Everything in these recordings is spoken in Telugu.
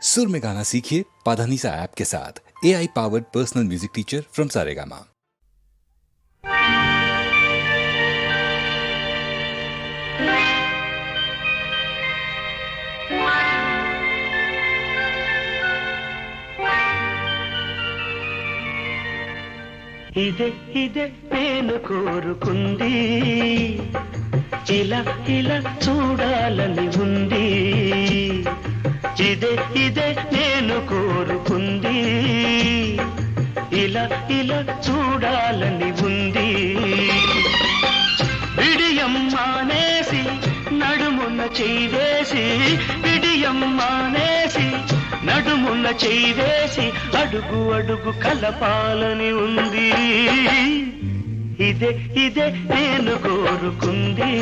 सुर में गाना सीखिए पाधानीसा ऐप के साथ। AI powered personal music teacher from Saregama. ఇదే ఇదే నేను కోరుకుంది, ఇలా ఇలా చూడాలని ఉంది. ఇదే ఇదే నేను కోరుకుంది, ఇలా ఇలా చూడాలని ఉంది. విడియం మానేసి నడుమున చేవేసి, విడియం మానేసి నడుమున చేవేసి, అడుగు అడుగు కలపాలని ఉంది. ఇదే ఇదే నేను కోరుకుంది,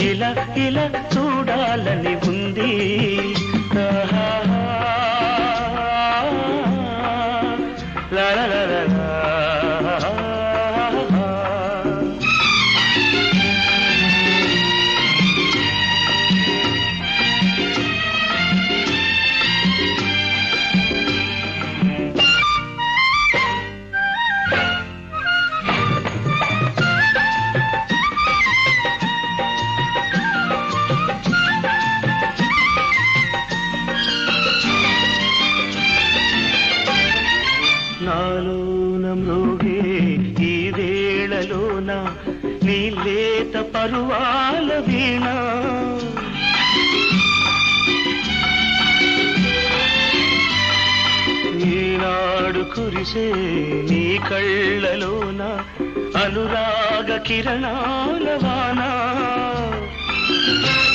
ఇలా ఇలా చూడాలని ఉంది. లా లా లా లా లా. నాలోన మృగే ఈ వేళలోన నీ లేత పరువాల వీణ, ఈనాడు కురిసే నీ కళ్ళలోన అనురాగ కిరణాల వాన.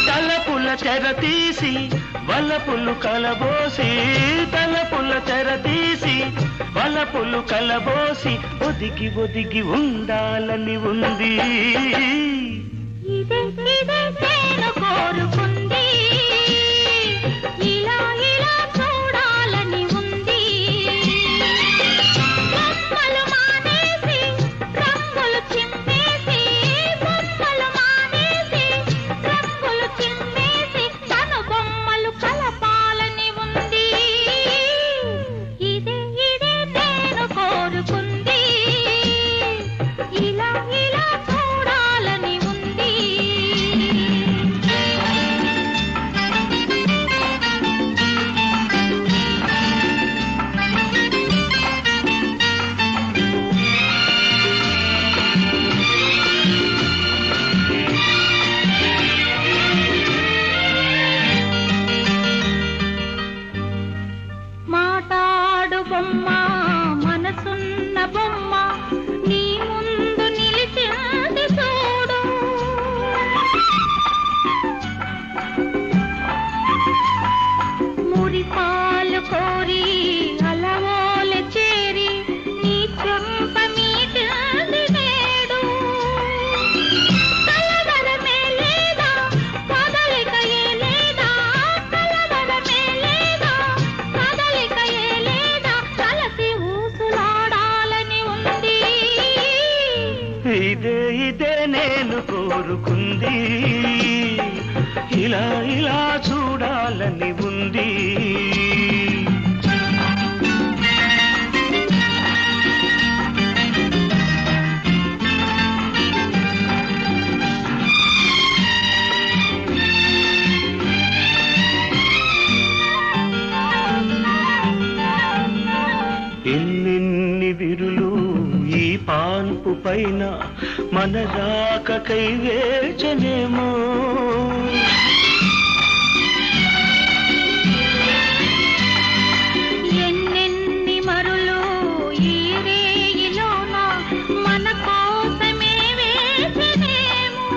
తలపుల తెర తీసి వలపులు కలబోసి, తలపుల తెర తీసి వలపులు కలబోసి, ఒదిగి ఒదిగి ఉండాలని ఉంది. ఇదే ఇదే నేను కోరుకుంది, ఇలా ఇలా చూడాలని ఉంది. బొమ్మలు మానేసి రంగులు చిమ్మేసి, బొమ్మలు మానేసి రంగులు చిమ్మేసి, తను బొమ్మలు కలపాలని ఉంది. ఇదే ఇదే నేను కోరుకుంది, ఇలా ఇలా చూడాలని ఉంది. మాటాడు బొమ్మ, మనసున్న బొమ్మ, నీ ముందు నిలిచింది చూడు. మురిపాలు కోరి అలవోలె చేరి, నీ చెంప మీటింది నేడు. కలవరమే లేదా, కదలికయే లేదా, కలవరమే లేదా, కదలికయే లేదా, కలసి ఊసులాడాలని ఉంది. ఇదే ఇదే నేను కోరుకుంది, ఇలా ఇలా చూడాలని ఉంది. ఎన్నెన్ని విరులు ఈ పాన్పు పైన మన రాకకై వేచనేమో. ఎన్నెన్ని మరులు ఈ రేయిలోన మన కోసమే వేసినేమో.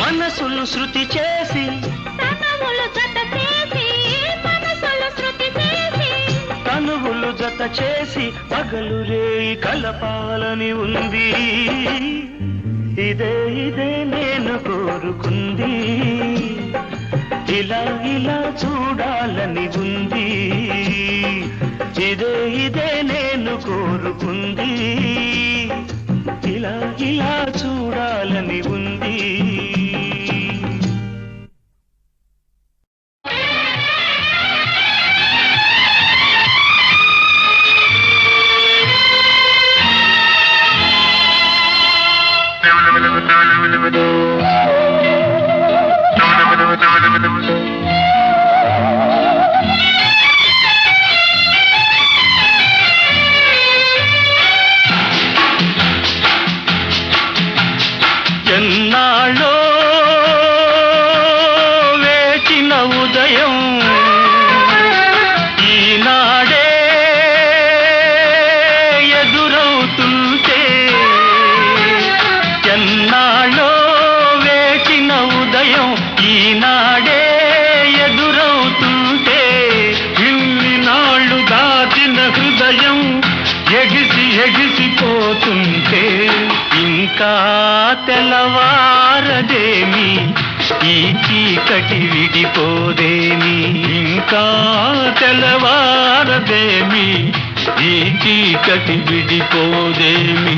మనసులు శృతి చేసి, తనములు జత చేసి, మనసులు శృతి చేసి, తనువులు జత చేసి, పగలు రేయి కలపాలని ఉంది. ఇదే ఇదే నేను కోరుకుంది, ఇలా ఇలా చూడాలని ఉంది. ఇదే ఇదే నేను కోరుకుంది, ఇలా ఇలా చూడాలని ఉంది. విడిపోదేమి ఇంకా తెల్లవారదేమి ఈ చీకటి విడిపోదేమి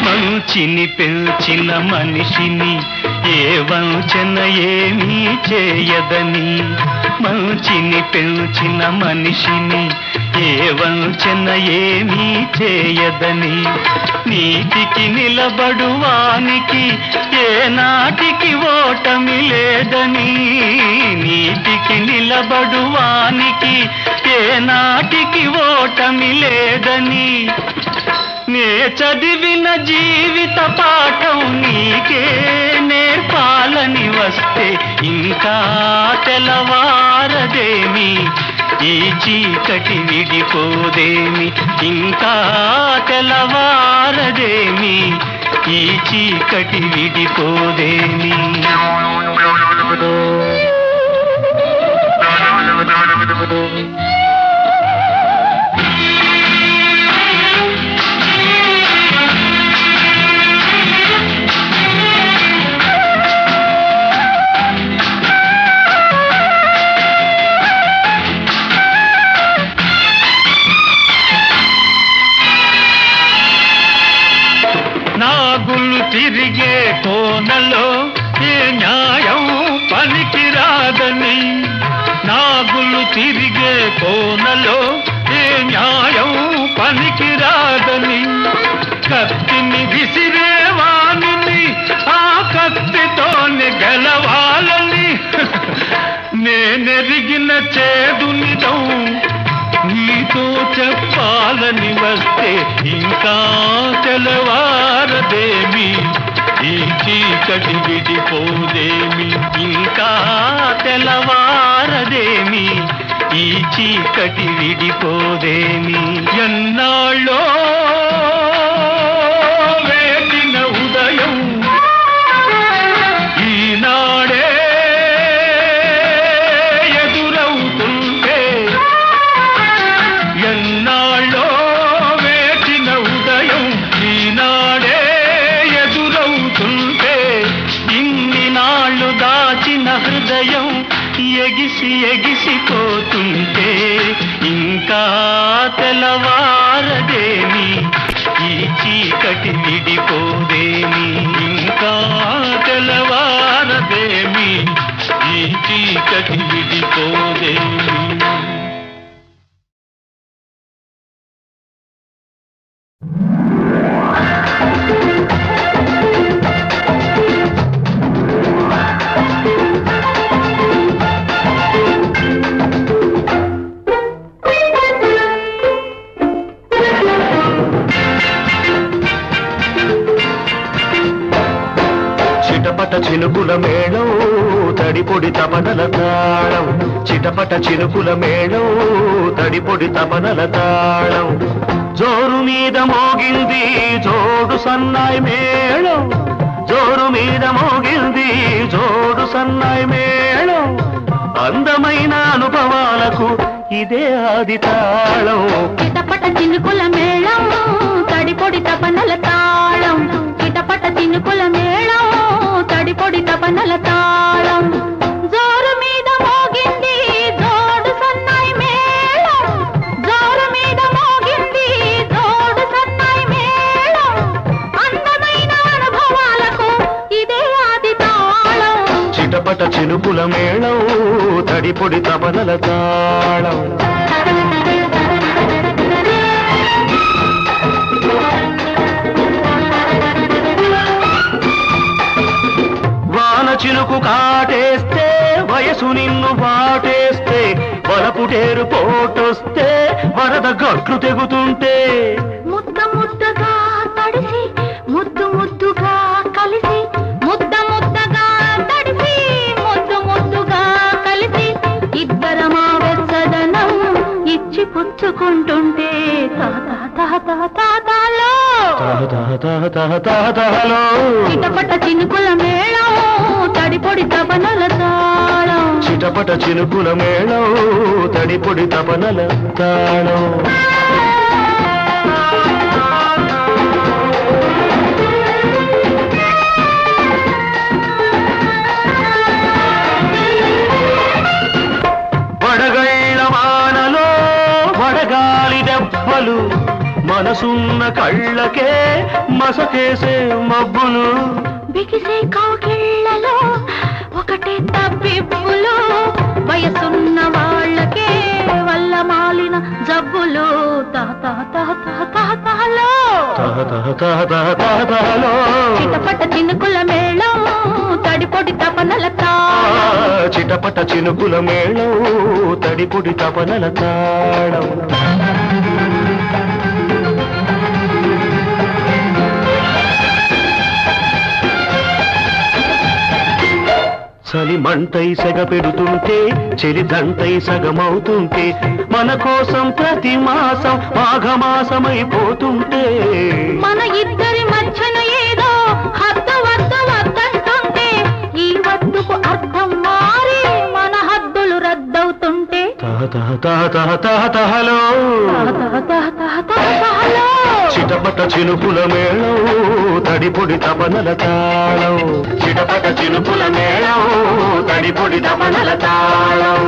మంచిని పెంచిన మనిషిని ఏ వంచన ఏమీ చేయదని మంచిని పెంచిన మనిషిని ఏ వంచన ఏమీ చేయదని నీతికి నిలబడువానికి ఏ నాటికి ఓటమి లేదని నీతికి నిలబడువానికి ఏ నాటికి ఓటమి లేదని నే చదివిన జీవిత పాఠం నీకే నేర్పాలని వస్తే ఇంకా తెల్లవారదేమి ఈ చీకటి విడిపోదేమి ఇంకా తెల్లవారదేమి ఈ చీకటి విడిపోదేమి నాగులు తిరిగే కోనలో ఏ న్యాయం పనికిరాదని నాగులు తిరిగే కోనలో ఏ న్యాయం పనికిరాదని కత్తిని విసిరేవాణిని ఆ కత్తితోనే గెలవాలని నేనెరిగిన చేదునిదం నీతో చెప్పాలని వస్తే ఇంకా తెల్లవారదేమి ఈ చీకటి విడిపోదేమి ఇంకా తెల్లవారదేమి ఈ చీకటి విడిపోదేమి ఎన్నాళ్ళో వేటిన ఉదయం ఈనాడే ఎదురవుతుంటే ఎన్నాళ్ళో వేచిన ఉదయం ఈనాడే ఎదురవుతుంటే ఇన్ని నాళ్ళు దాచిన హృదయం ఎగిసి ఎగిసిపోతుంటే ఇంకా తెల్లవారదేమి ఈ చీకటి విడిపోదేమి ఇంకా తెల్లవారదేమి ఈ చీకటి విడిపోదేమి చిటపట చినుకుల మేళం తడిపొడి తపనల తాళం చిటపట చినుకుల మేళం తడిపొడి తపనల తాళం జోరు మీద మోగింది జోడు సన్నాయి మేళం జోరు మీద మోగింది జోడు సన్నాయి మేళం అందమైన అనుభవాలకు ఇదే ఆది తాళం చిటపట చినుకుల మేళం తడిపొడి తపనల తాళం చిటపట చినుకుల మేళం తడిపొడి తపనల తాళం జోరు మీద మోగింది జోడు సన్నాయి మేళం జోరు మీద మోగింది జోడు సన్నాయి మేళం అందమైన అనుభవాలకు ఇదే ఆది తాళం చిటపట చినుకుల మేళం తడిపొడి తపనల తాళం వాన చినుకు కాటేస్తే వయసు నిన్ను వాటేస్తే వలపుటేరు పోటొస్తే వరద గట్లు తెగుతుంటే ముద్ద ముద్దగా తడిసి ముద్దు ముద్దుగా తాతాలో తహలో చిటపట చినుకుల మేళం తడిపొడి తపనల తాళం చిటపట చినుకుల మేళం తడిపొడి తపనల తాళం వడగళ్ళ వానలో వడగాలి దెబ్బలు మనసున్న కళ్ళకే మసకేసే మబ్బులు బిగిసే కౌగిళ్ళలో ఒకటే తప్పిప్పులు వయసున్న వాళ్ళకే వల్ల మాలిన జబ్బులు తాతాలో తహలో చిటపట చినుకుల మేళం తడిపొడి తపనల తాళం చిటపట చినుకుల మేళం తడిపొడి తపనల తాళం చలి మంటై సెగ పెడుతుంటే చెలి దంటై సగమవుతుంటే మన కోసం ప్రతి మాసం మాఘమాసమైపోతుంటే మన ఇద్దరి మధ్యన ఏదో హద్దు వద్దు వద్దంటుంటే ఈ వద్దుకు అర్థం మారి మన హద్దులు రద్దవుతుంటే తహలో తాతాలో చిటపట చినుకుల మేళం తడిపొడి తపనల తాళం చిటపట చినుకుల మేళం తడిపొడి తపనల తాళం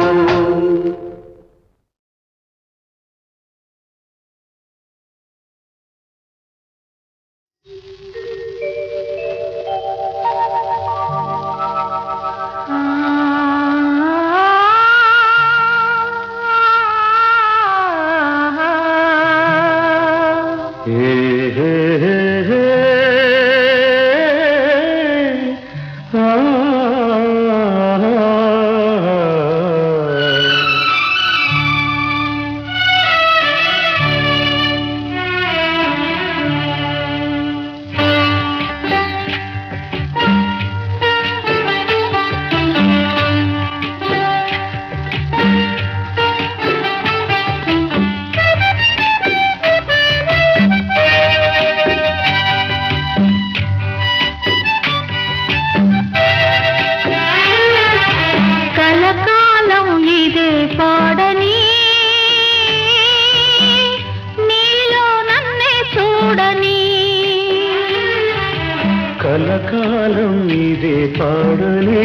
కలకాలం ఇదే పాడని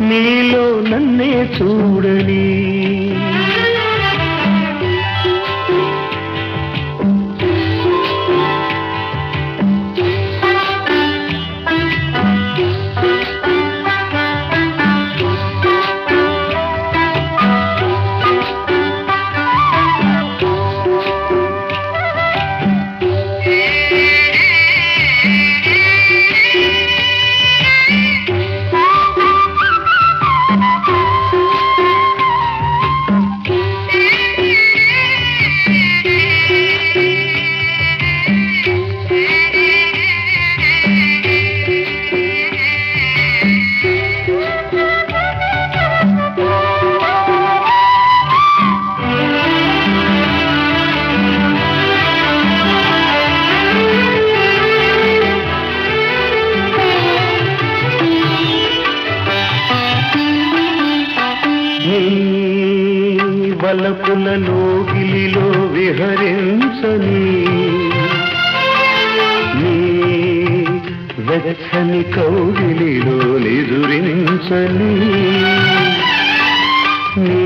నీలో నన్నే చూడని వలపులలో గిలిలో విహరించని నీ వెచ్చని కౌగిలిలో నిదురించని నీ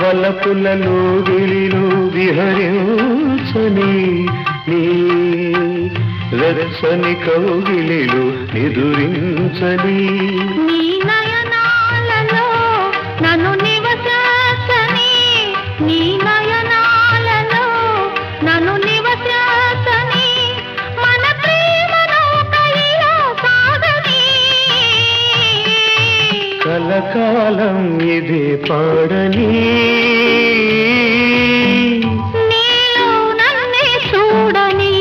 వలపులలో గిలిలో విహరించని నీ వెచ్చని కౌగిలిలో నిదురించని నీ నయనాలలో నన్ను నివసించని నీ నయనాలలో నన్ను నివసించని మన ప్రేమను కైలో సాగని కలకాలం ఇదే పాడని నీలో నన్నే చూడని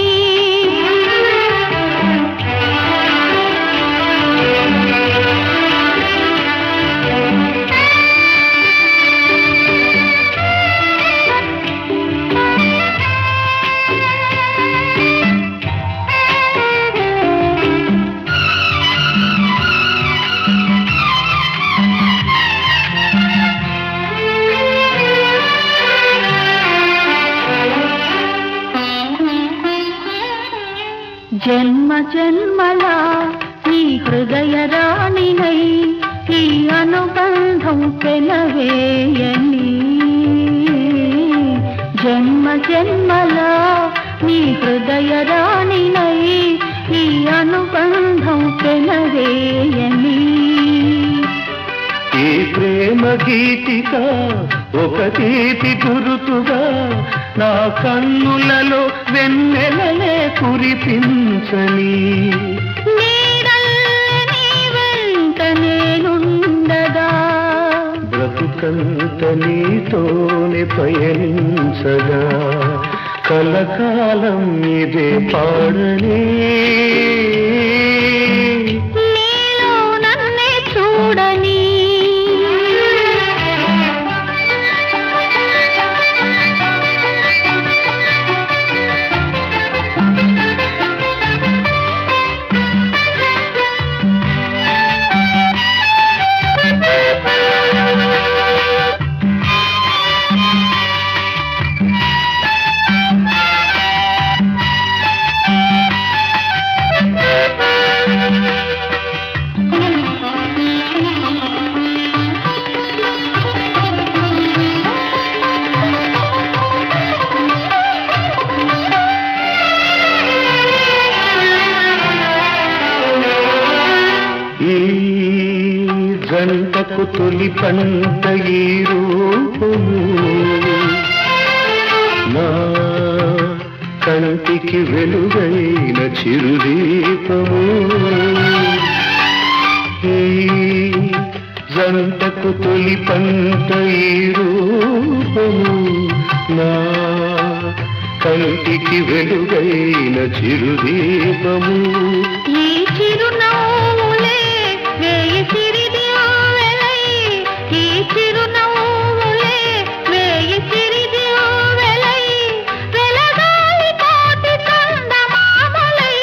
జన్మ జన్మలా నీ హృదయ రాణినై ఈ అనుబంధం పెనవేయని జన్మ జన్మలా నీ హృదయ రాణినై ఈ అనుబంధం పెనవేయని ఈ ప్రేమ గీతిక ఒక తీపి గురుతుగా నా కన్నులలో వెన్నెలనే కురిపించని నీడల్ని వెంట నేనుండగా బ్రతుకంత నీతోనే పయనించగా కలకాలం ఇదే పాడని నీలో నన్నే చూడని జంటకు తొలి పంట ఈ రూపము నా కంటికి వెలుగైన చిరుదీపము ఈ జంటకు తొలి పంట ఈ రూపము నా కంటికి వెలుగైన చిరుదీపము ఈ చిరునవ్వులే వేయి సిరిదివ్వెలై ఈ చిరునవ్వులే వేయి సిరిదివ్వెలై వెలగాలి కోటి చందమామలై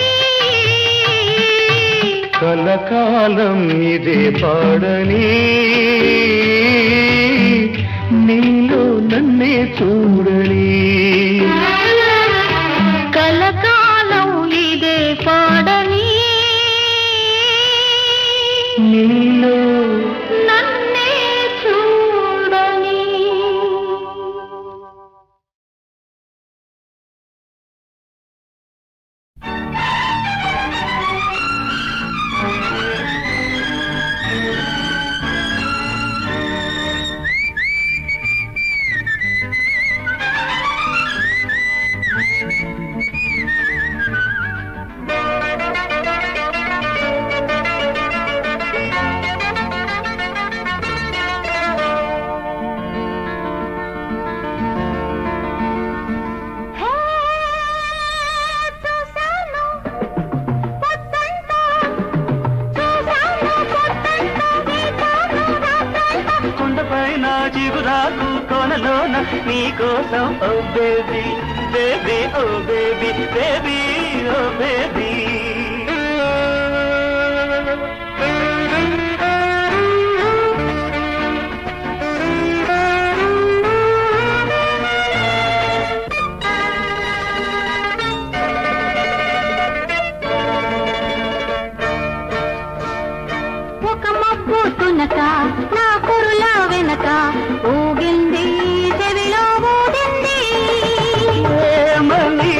కలకాలం ఇదే పాడని నీలో నన్నే చూడని కలకాలం ఇదే పాడని నీలో నన్నే చూడని కొండపైన చిగురాకు కోనలోన నీ కోసం oh baby baby oh baby baby oh baby ఒక మబ్బు తునక నా కురుల వెనక ఊగింది చెవిలో ఊగింది ఏమని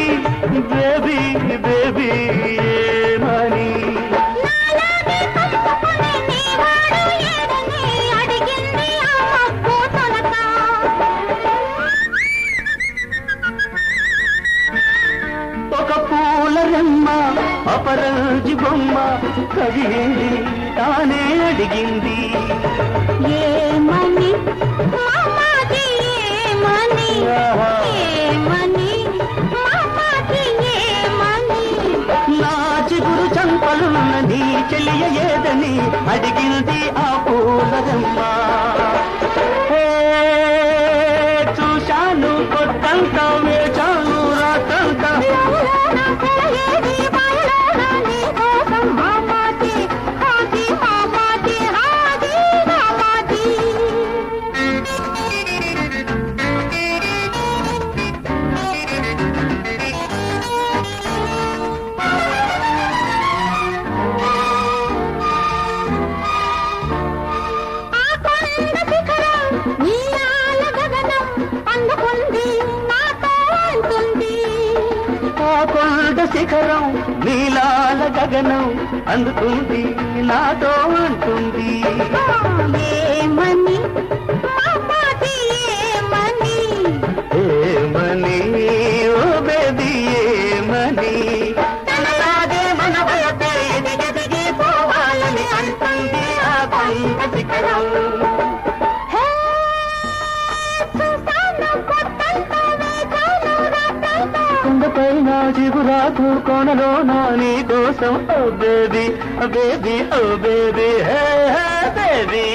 బేబీ బేబీ ఏమని నాలాగే కలుపుకునే నీ వాడు ఏదని అడిగింది ఆ మబ్బు తునక ఒక పూల రెమ్మ అపరాజి బొమ్మ కదిలింది తానే అడిగింది ఏమని మామాజీ ఏమని ఏమని మామాజీ ఏమని నా చిగురు చంపలున్న నీ చెలియ ఏదని అడిగింది ఆ పూల రెమ్మ చూశాను కొత్తంత వేచాను రాకంత నా కలయేది బయలోన నీ కోసం మామాజీ హాజీ మామాజీ హాజీ మామాజీ శిఖరం నీలాల గగనం అందుతుంది నాతో అంటుంది ఏమని మామాటి ఏమని ఏమని ఓ బేబీ ఏమని తనలాగే మన వయసే ఎదిగి పోవాలని అంటుంది ఆ కొండ శిఖరం హే చూసాను కొత్తంతో వేచాను రాత్రంతో కొండపైన చిగురాకు కోనలో నా నీ కోసం oh baby baby oh baby hey hey baby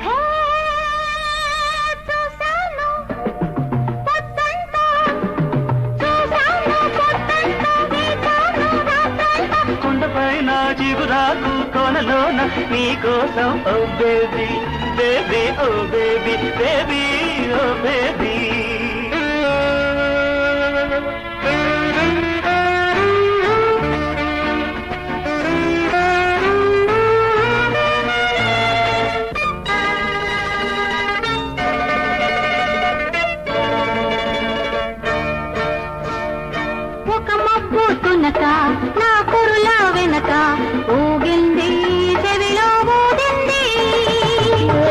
hey చూసాను కొత్తంతో చూసాను కొత్తంతో వేచాను రాత్రంతో కొండపైన చిగురాకు కోనలోన నీ కోసం oh baby baby oh baby baby oh baby ఒక మబ్బు తునక నా కురుల వెనక ఊగింది చెవిలో ఊదింది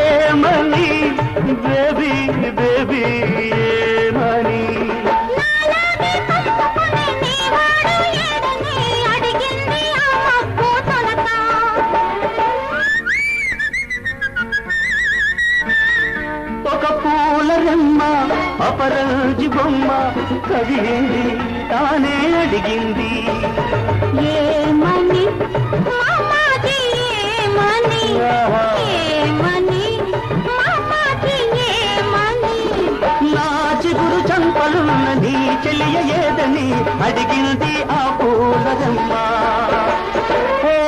ఏమని బేబీ బేబీ ఏమని నాలాగే కలుపుకునే నీవాడు ఏడని అడిగింది ఆ మబ్బు తునక ఒక పూల రెమ్మ అపరాజి బొమ్మ కదిలింది తానే అడిగింది ఏమని మామాటి ఏమని ఏమని మామాటి ఏమని నా చిగురు చంపలున్న నీ చెలియ ఏదని అడిగింది ఆ పూలరమ్మ హే,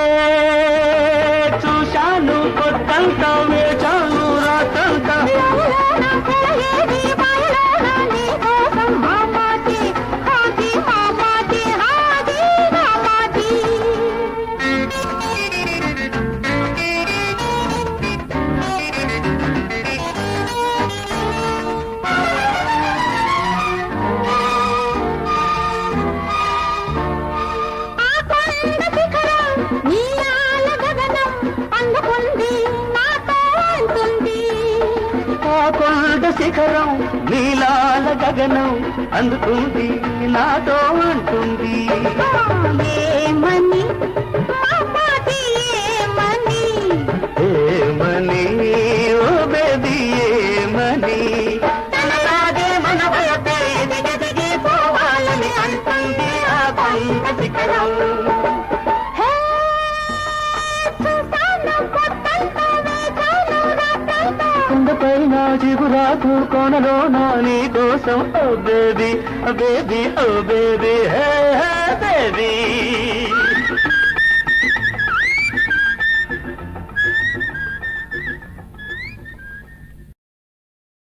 చూశాను కొత్తంతా వేచాను రాత్రంతా లోలోన సెలయేది బయలోన నీ కోసం మామాటి హాజీ మామాటి హాజీ మామాటి ఆ కొండ శిఖరం నీలాల గగనం అందుకుంది నాతో అంటుంది ఆ కొండ శిఖరం నీలాల గగనం అందుతుంది నాతో అంటుంది ఏమని మామాటి ఏమని ఏమని ఓ బేబీ ఏమని తనలాగే మన వయసే ఎదిగి పోవాలని అంటుంది ఆ కొండ శిఖరం హే చూసాను కొత్తంతో వేచాను రాత్రంతో కొండపైన చిగురాకు కోనలో నా నీ కోసం oh baby baby oh baby hey hey baby